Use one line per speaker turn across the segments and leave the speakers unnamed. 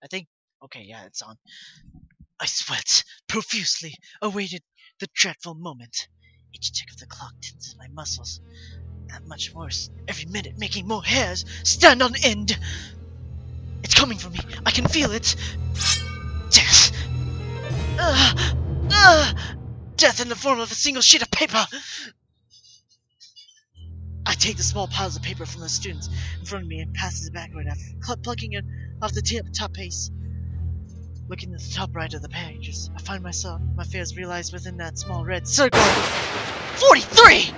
I think... Okay, yeah, it's on. I sweat profusely, awaited the dreadful moment. Each tick of the clock tenses my muscles. That much worse, every minute making more hairs stand on end. It's coming for me. I can feel it. Death. Death in the form of a single sheet of paper. I take the small piles of paper from the students in front of me and pass it backward after plucking it off the top page. Looking at the top right of the pages, I find myself, my fears realized within that small red circle. 43!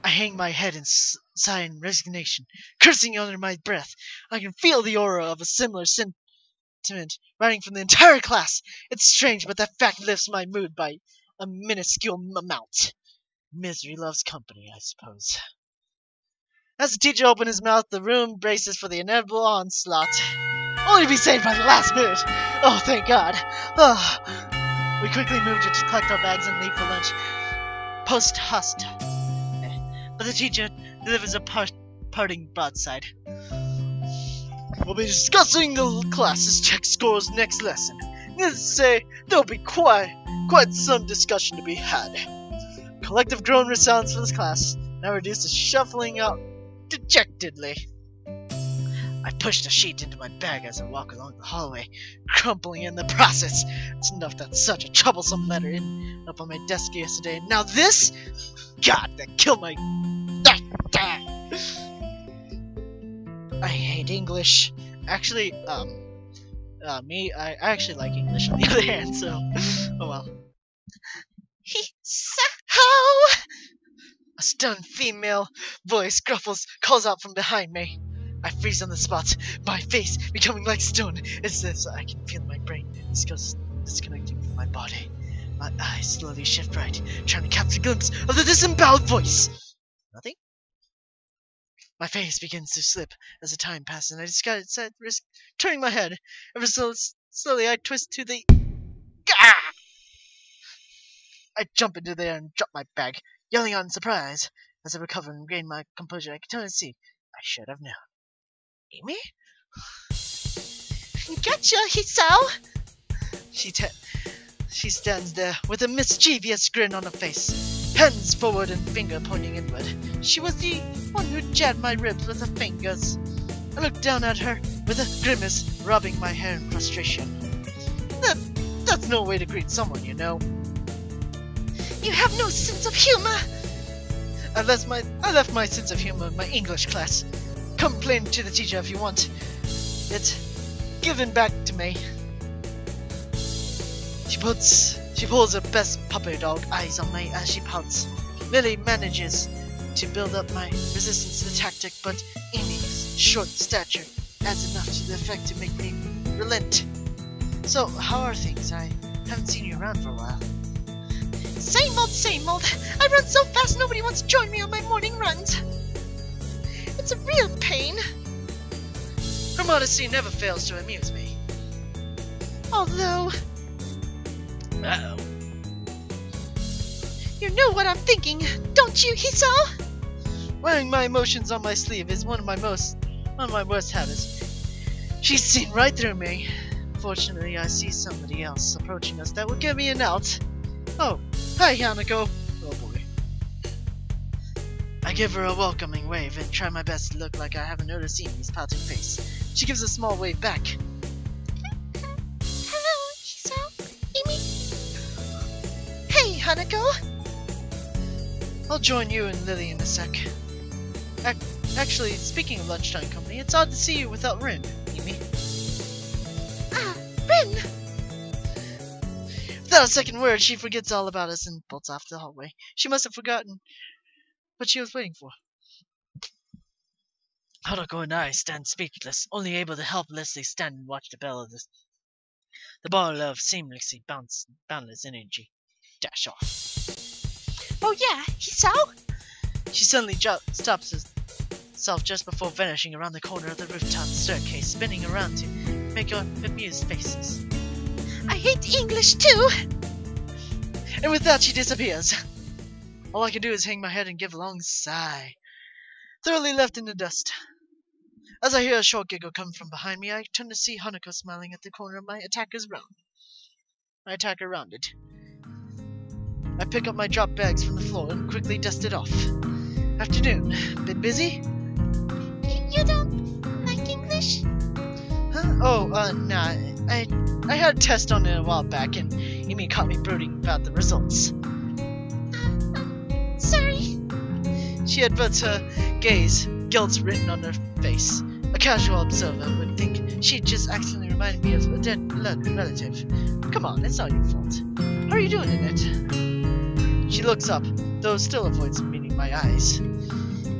I hang my head and sigh in resignation, cursing under my breath. I can feel the aura of a similar sentiment riding from the entire class. It's strange, but that fact lifts my mood by a minuscule amount. Misery loves company, I suppose. As the teacher opened his mouth, the room braces for the inevitable onslaught. Only to be saved by the last minute. Oh, thank God. Oh. We quickly moved to collect our bags and leave for lunch. Post-host. But the teacher delivers a parting broadside. We'll be discussing the class's tech scores next lesson. Needless to say, there'll be quite some discussion to be had. Collective groan resounds for this class, now reduced to shuffling out dejectedly. I push the sheet into my bag as I walk along the hallway, crumpling in the process. It's enough that such a troublesome letter ended up on my desk yesterday, and now this? God, that killed my... I hate English. Actually, I actually like English on the other hand, so, oh well. How? A stunned female voice calls out from behind me. I freeze on the spot, my face becoming like stone. It's as I can feel my brain disconnecting from my body. My eyes slowly shift right, trying to catch a glimpse of the disemboweled voice. Nothing? My face begins to slip as the time passes, and I discard risk turning my head. Ever so slowly, I twist to the... Gah! I jump into there and drop my bag, yelling out in surprise. As I recover and regain my composure, I can totally see I should have known. Amy? Gotcha, Hisao! She stands there with a mischievous grin on her face, hands forward and finger pointing inward. She was the one who jabbed my ribs with her fingers. I looked down at her with a grimace, rubbing my hair in frustration. That's no way to greet someone, you know. You have no sense of humor! I left my sense of humor in my English class. Complain to the teacher if you want. It's given back to me. She pulls her best puppy dog eyes on me as she pouts. Lily manages to build up my resistance to the tactic, but Amy's short stature adds enough to the effect to make me relent. So, how are things? I haven't seen you around for a while. Same old, same old. I run so fast nobody wants to join me on my morning runs. It's a real pain. Her modesty never fails to amuse me. Although... Uh-oh. You know what I'm thinking, don't you, Hisao? Wearing my emotions on my sleeve is one of my worst habits. She's seen right through me. Fortunately, I see somebody else approaching us that will give me an out. Oh, hi, Hanako. Oh boy. I give her a welcoming wave and try my best to look like I haven't noticed Amy's pouting face. She gives a small wave back. Hello, Hisao. Amy? Hey, Hanako. I'll join you and Lily in a sec. Actually, speaking of lunchtime company, it's odd to see you without Rin, Amy. Ah, Rin! Without a second word, she forgets all about us and bolts off the hallway. She must have forgotten what she was waiting for. Hanako and I stand speechless, only able to helplessly stand and watch the ball of seamlessly boundless energy dash off. Oh yeah, Hisao? She suddenly stops herself just before vanishing around the corner of the rooftop staircase, spinning around to make amused faces. I hate English too! And with that, she disappears. All I can do is hang my head and give a long sigh, thoroughly left in the dust. As I hear a short giggle come from behind me, I turn to see Hanako smiling at the corner of my attacker rounded. I pick up my drop bags from the floor and quickly dust it off. Afternoon. Bit busy?
You don't like English?
Huh? Oh, nah. I had a test on it a while back, and Amy caught me brooding about the results.
Sorry.
She averts her gaze, guilt written on her face. A casual observer would think she just accidentally reminded me of a dead relative. Come on, it's not your fault. How are you doing in it? She looks up, though still avoids meeting my eyes.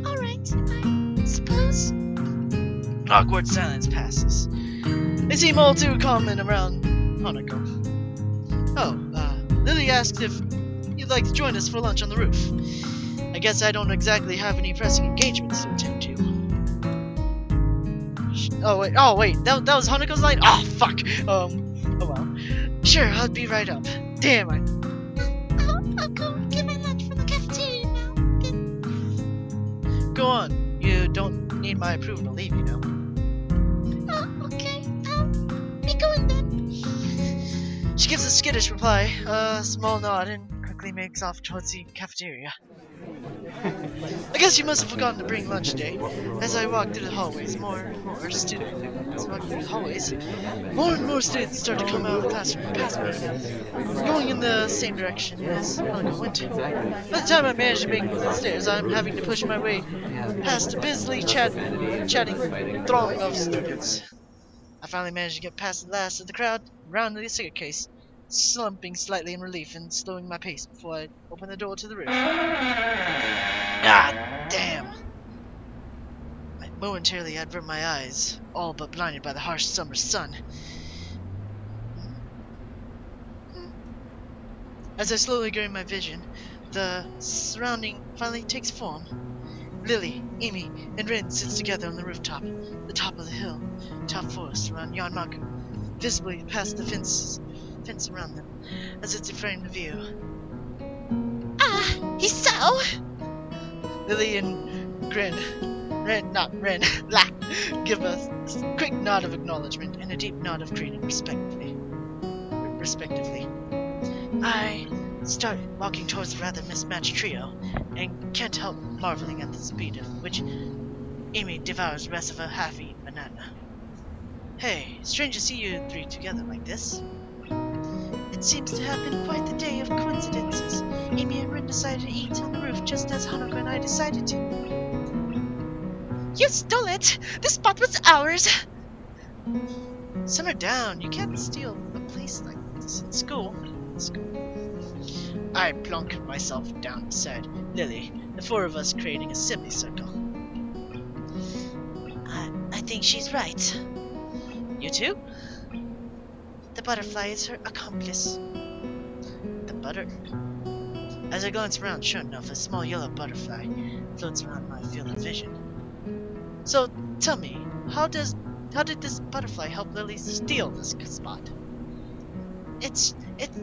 Alright, I suppose.
Awkward silence passes. They seem all too common around Hanako. Oh, Lily asked if you'd like to join us for lunch on the roof. I guess I don't exactly have any pressing engagements to attend to. Oh wait, that was Hanako's line? Oh, fuck! Oh well. Sure, I'll be right up. Damn,
I'll go get my lunch from the cafeteria now. Then...
Go on. You don't need my approval to leave, you know.
Oh, okay. I'll be going then.
She gives a skittish reply, a small nod, and quickly makes off towards the cafeteria. I guess you must have forgotten to bring lunch today. As I walk through the hallways, more and more students start to come out of the classroom and pass me, going in the same direction as Hanako went. By the time I manage to make it the stairs, I'm having to push my way past a busily chatting throng of students. I finally managed to get past the last of the crowd, round the cigarette case, slumping slightly in relief and slowing my pace before I open the door to the roof. Ah, damn! I momentarily avert my eyes, all but blinded by the harsh summer sun. As I slowly gain my vision, the surrounding finally takes form. Lily, Amy, and Rin sits together on the rooftop, the top of the hill, top forest around Yanmaku, visibly past the fence around them, as it's framed the view.
Ah, he's so.
Lily and Rin, give a quick nod of acknowledgement and a deep nod of greeting, respectively. I start walking towards the rather mismatched trio, and can't help marveling at the speed at which Amy devours the rest of a half-eaten banana. Hey, strange to see you three together like this. It seems to have been quite the day of coincidences. Amy and Rin decided to eat on the roof just as Hanako and I decided to.
You stole it! This spot was ours!
Simmer down. You can't steal a place like this in school. I plunk myself down beside Lily, the four of us creating a semicircle.
I think she's right.
You too?
The butterfly is her accomplice.
The butter? As I glance around, sure enough, a small yellow butterfly floats around my field of vision. So, tell me, how did this butterfly help Lily steal this spot?
It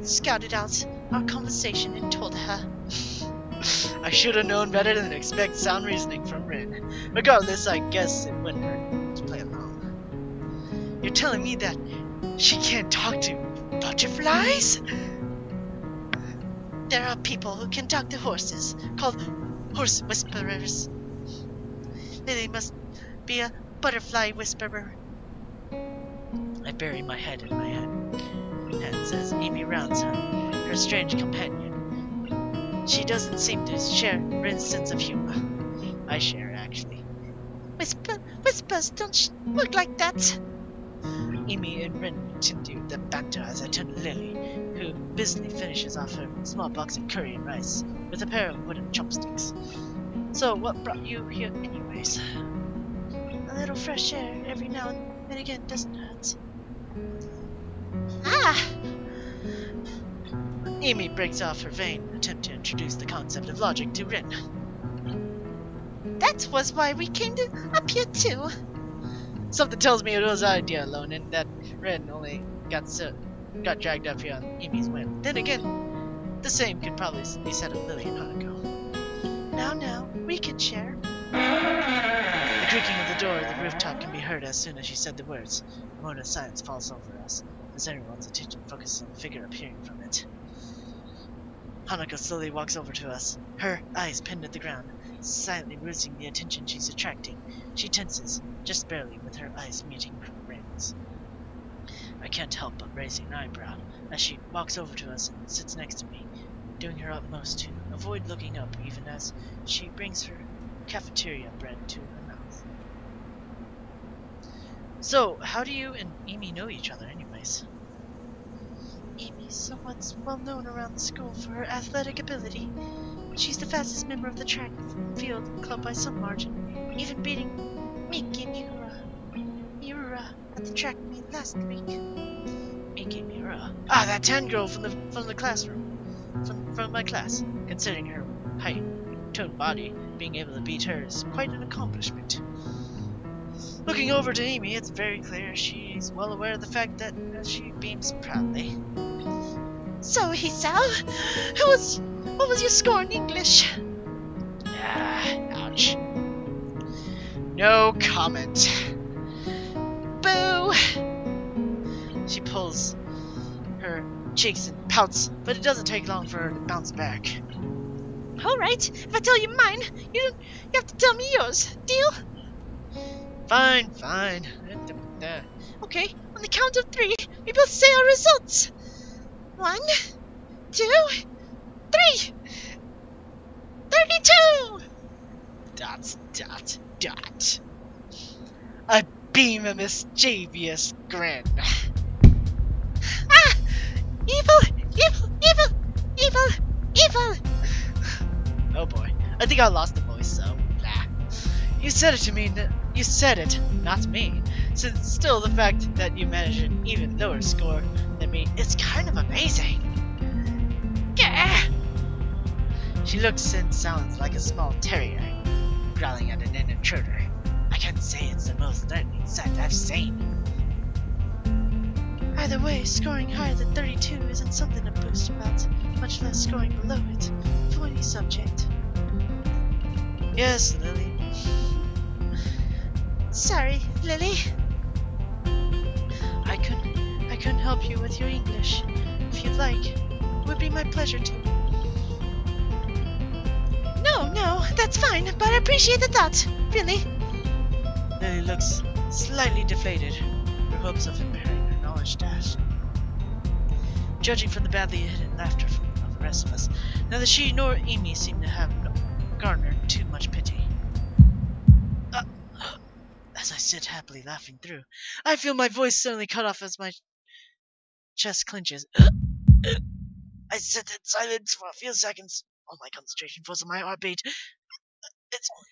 scouted out our conversation and told her.
I should have known better than to expect sound reasoning from Rin. Regardless, I guess it wouldn't hurt to play along. You're telling me that she can't talk to butterflies?
There are people who can talk to horses, called horse whisperers. Lily must be a butterfly whisperer.
I bury my head in my hands as Amy rounds her strange companion. She doesn't seem to share Rin's sense of humor. I share it, actually.
Whispers don't work like that.
Amy and Rin continue the banter as I turn to Lily, who busily finishes off her small box of curry and rice with a pair of wooden chopsticks. So, what brought you here anyways?
A little fresh air every now and then again doesn't hurt. Ah!
Amy breaks off her vain attempt to introduce the concept of logic to Rin.
That was why we came up here too.
Something tells me it was our idea alone, and that Rin only got dragged up here on Amy's whim. Then again, the same could probably be said of Lily and Hanako.
Now, we can share.
The creaking of the door of the rooftop can be heard as soon as she said the words. A moment of silence falls over us, as everyone's attention focuses on the figure appearing from it. Hanako slowly walks over to us, her eyes pinned at the ground, silently losing the attention she's attracting. She tenses, just barely, with her eyes meeting rings. I can't help but raising an eyebrow as she walks over to us and sits next to me, doing her utmost to avoid looking up even as she brings her cafeteria bread to her mouth. So, how do you and Amy know each other anyways?
Amy is somewhat well known around the school for her athletic ability. She's the fastest member of the track and field club by some margin, even beating Miki Miura at the track meet last week.
Miki Miura? Ah, that tan girl from the classroom. From my class. Considering her height, toned body, being able to beat her is quite an accomplishment. Looking over to Amy, it's very clear she's well aware of the fact that she beams proudly.
So, Hisao, what was your score in English?
Ouch. No comment.
Boo!
She pulls her cheeks and pouts, but it doesn't take long for her to bounce back.
Alright, if I tell you mine, you have to tell me yours. Deal?
Fine.
Okay, on the count of 3, we both say our results. 1, 2, 3. 32! ...
I beam a mischievous grin.
Ah! Evil!
Oh boy, I think I lost the voice, so blah. You said it, not me. Since still the fact that you managed an even lower score than me is kind of amazing.
Gah!
She looks and sounds like a small terrier, growling at an intruder. I can't say it's the most threatening sight I've seen.
Either way, scoring higher than 32 isn't something to boast about, much less scoring below it. For any subject.
Yes, Lily.
Sorry, Lily.
I couldn't help you with your English. If you'd like, it would be my pleasure to.
No, that's fine, but I appreciate the thought. Really.
Lily looks slightly deflated, her hopes of impairing her knowledge dashed. Judging from the badly hidden laughter of the rest of us, neither she nor Amy seem to have garnered too much pity. As I sit happily laughing through, I feel my voice suddenly cut off as my chest clenches. I sit in silence for a few seconds. All my concentration falls on my heartbeat. It's only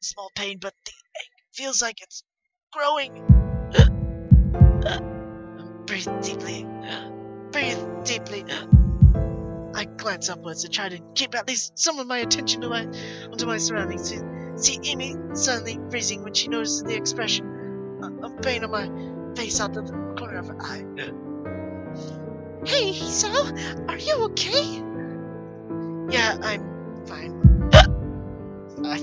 a small pain, but the ache feels like it's growing. Breathe deeply. I glance upwards to try to keep at least some of my attention onto my surroundings. To see Amy suddenly freezing when she notices the expression of pain on my face out of the corner of her eye.
Hey, Hisao, are you okay?
Yeah, I'm fine. I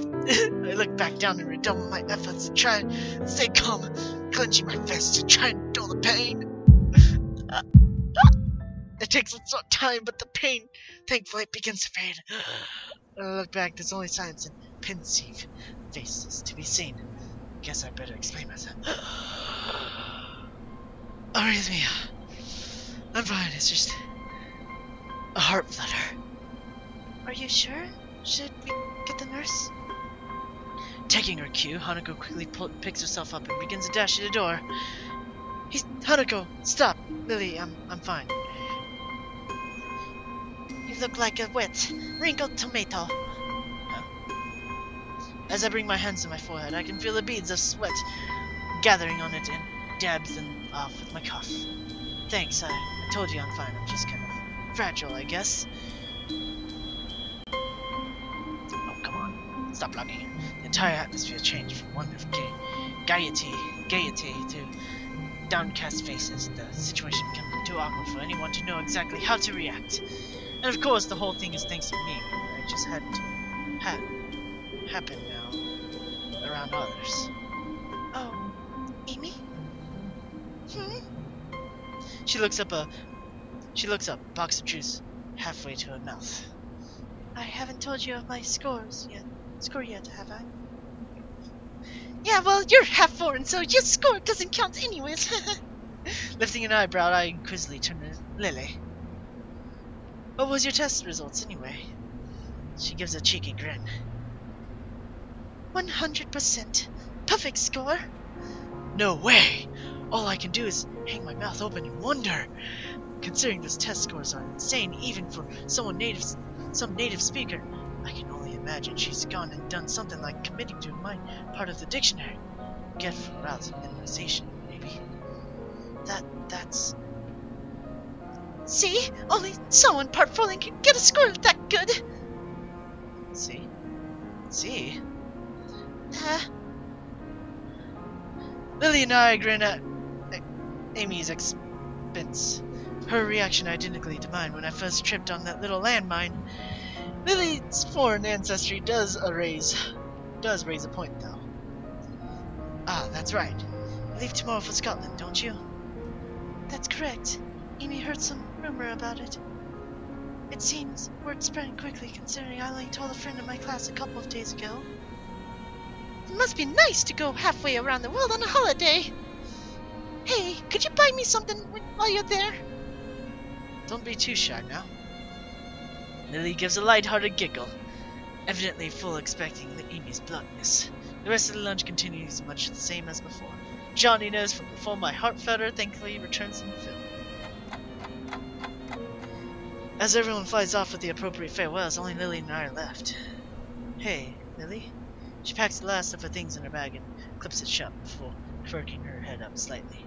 look back down and redouble my efforts to try and stay calm, clenching my fist to try and dull the pain. It takes a short time, but the pain, thankfully, begins to fade. I look back, there's only silence and pensive faces to be seen. Guess I better explain myself. Arrhythmia. I'm fine, it's just a heart flutter.
Are you sure? Should we get the nurse?
Taking her cue, Hanako quickly picks herself up and begins to dash to the door. Hanako, stop! Lily, I'm fine.
You look like a wet, wrinkled tomato.
As I bring my hands to my forehead, I can feel the beads of sweat gathering on it and dabs them off with my cuff. Thanks, I told you I'm fine. I'm just kind of fragile, I guess. Oh, come on. Stop blocking. The entire atmosphere changed from one of gaiety to downcast faces. The situation became too awkward for anyone to know exactly how to react. And of course, the whole thing is thanks to me. I just had to happen now around others. She looks up, box of juice halfway to her mouth.
I haven't told you of my score yet, have I? Yeah, well, you're half foreign, so your score doesn't count anyways.
Lifting an eyebrow, I inquisitively turned to Lily. What was your test results, anyway? She gives a cheeky grin.
100%. Perfect score.
No way! All I can do is hang my mouth open in wonder. Considering those test scores are insane, even for some native speaker, I can only imagine she's gone and done something like committing to my part of the dictionary. Get for routes of memorization, maybe. That's...
See? Only someone part foreign can get a score that good.
See? Lily and I grin at Amy's expense. Her reaction identically to mine when I first tripped on that little landmine. Lily's foreign ancestry does raise a point, though. Ah, that's right. You leave tomorrow for Scotland, don't you?
That's correct. Amy heard some rumor about it. It seems word spreading quickly, considering I only told a friend in my class a couple of days ago. It must be nice to go halfway around the world on a holiday. Hey, could you buy me something while you're there?
Don't be too shy now. Lily gives a light-hearted giggle, evidently full expecting Amy's bluntness. The rest of the lunch continues much the same as before. Jauntiness from before my heart flutter thankfully returns in the film. As everyone flies off with the appropriate farewells, only Lily and I are left. Hey, Lily? She packs the last of her things in her bag and clips it shut before quirking her head up slightly.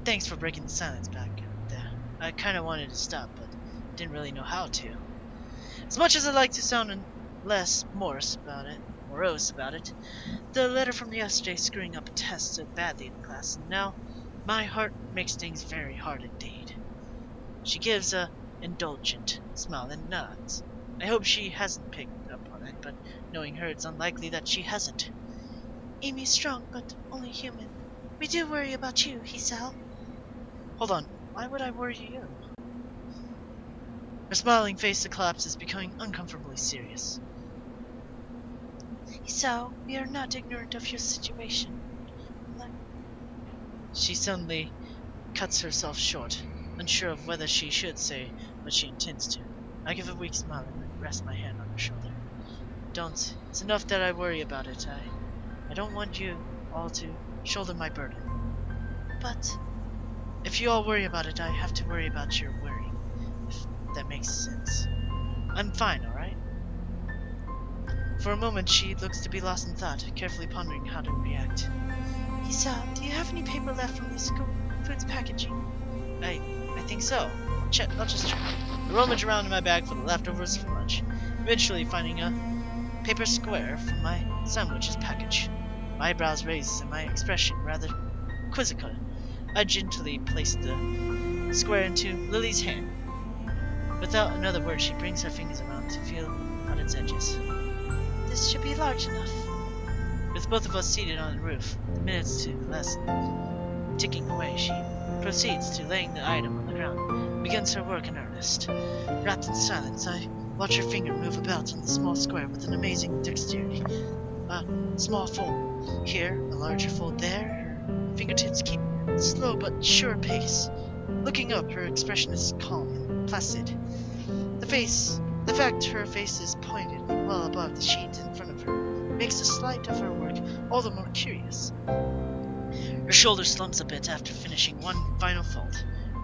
Thanks for breaking the silence back there. I kinda wanted to stop, but didn't really know how to. As much as I'd like to sound less morose about it, the letter from yesterday screwing up a test so badly in class, and now my heart makes things very hard indeed. She gives a indulgent smile and nods. I hope she hasn't picked up on it, but knowing her, it's unlikely that she hasn't.
Amy's strong, but only human. We do worry about you, Hisao.
Hold on, why would I worry you? Her smiling face collapses, becoming uncomfortably serious.
Hisao, we are not ignorant of your situation.
She suddenly cuts herself short, unsure of whether she should say what she intends to. I give a weak smile and rest my hand on her shoulder. Don't. It's enough that I worry about it. I don't want you all to shoulder my burden.
But
if you all worry about it, I have to worry about your worrying, if that makes sense. I'm fine, alright? For a moment, she looks to be lost in thought, carefully pondering how to react.
Hisao, do you have any paper left from the school foods packaging?
I think so. I'll just check. I rummage around in my bag for the leftovers from lunch, eventually finding a paper square from my sandwiches package. My eyebrows raised and my expression rather quizzical. I gently placed the square into Lily's hand. Without another word, she brings her fingers around to feel out its edges.
This should be large enough.
With both of us seated on the roof, the minutes to the lesson ticking away, she proceeds to laying the item on the ground and begins her work in earnest. Wrapped in silence, I watch her finger move about on the small square with an amazing dexterity. A small fold here, a larger fold there. Her fingertips keep a slow but sure pace. Looking up, her expression is calm and placid. The fact her face is pointed well above the sheet in front of her makes the sight of her work all the more curious. Her shoulder slumps a bit after finishing one final fold.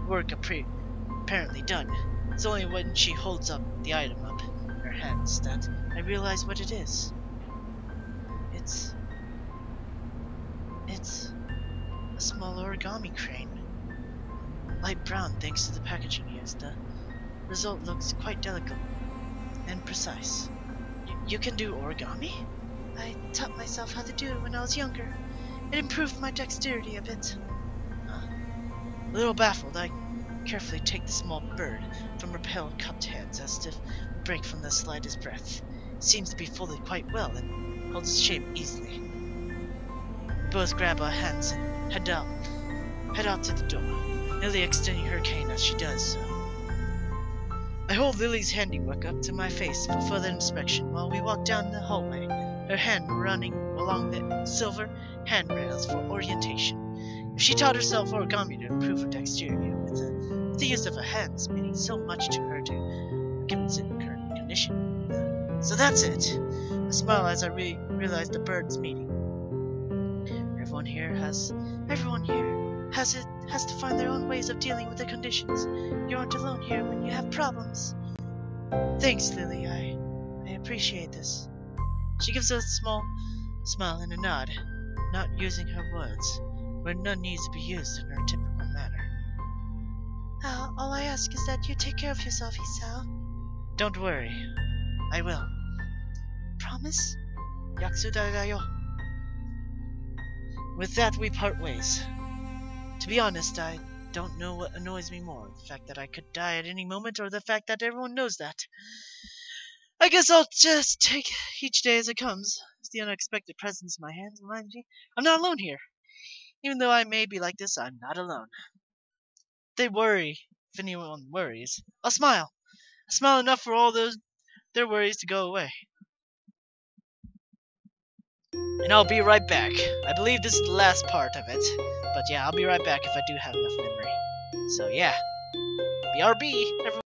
Work apparently done. It's only when she holds up the item up in her hands that I realize what it is. It's a small origami crane. Light brown thanks to the packaging used. The result looks quite delicate and precise. You can do origami?
I taught myself how to do it when I was younger. It improved my dexterity a bit.
A little baffled, I carefully take the small bird from her pale cupped hands as to break from the slightest breath. It seems to be folded quite well and holds its shape easily. We both grab our hands and head down head out to the door, Lily extending her cane as she does so. I hold Lily's handiwork up to my face for further inspection while we walk down the hallway, her hand running along the silver handrails for orientation. If she taught herself origami to improve her dexterity with the use of her hands, meaning so much to her given its current condition. So that's it. I smile as I realize the birds meeting. Everyone here has to find their own ways of dealing with their conditions. You aren't alone here when you have problems. Thanks, Lily. I appreciate this. She gives a small smile and a nod, not using her words, where none needs to be used in her typical manner.
All I ask is that you take care of yourself, Hisao.
Don't worry. I will.
Promise?
Yakuda da yo. With that, we part ways. To be honest, I don't know what annoys me more, the fact that I could die at any moment or the fact that everyone knows that. I guess I'll just take each day as it comes, as the unexpected presence in my hands reminds me I'm not alone here. Even though I may be like this, I'm not alone. They worry, if anyone worries. I'll smile. I smile enough for all their worries to go away. And I'll be right back. I believe this is the last part of it. But yeah, I'll be right back if I do have enough memory. So yeah. BRB, everyone.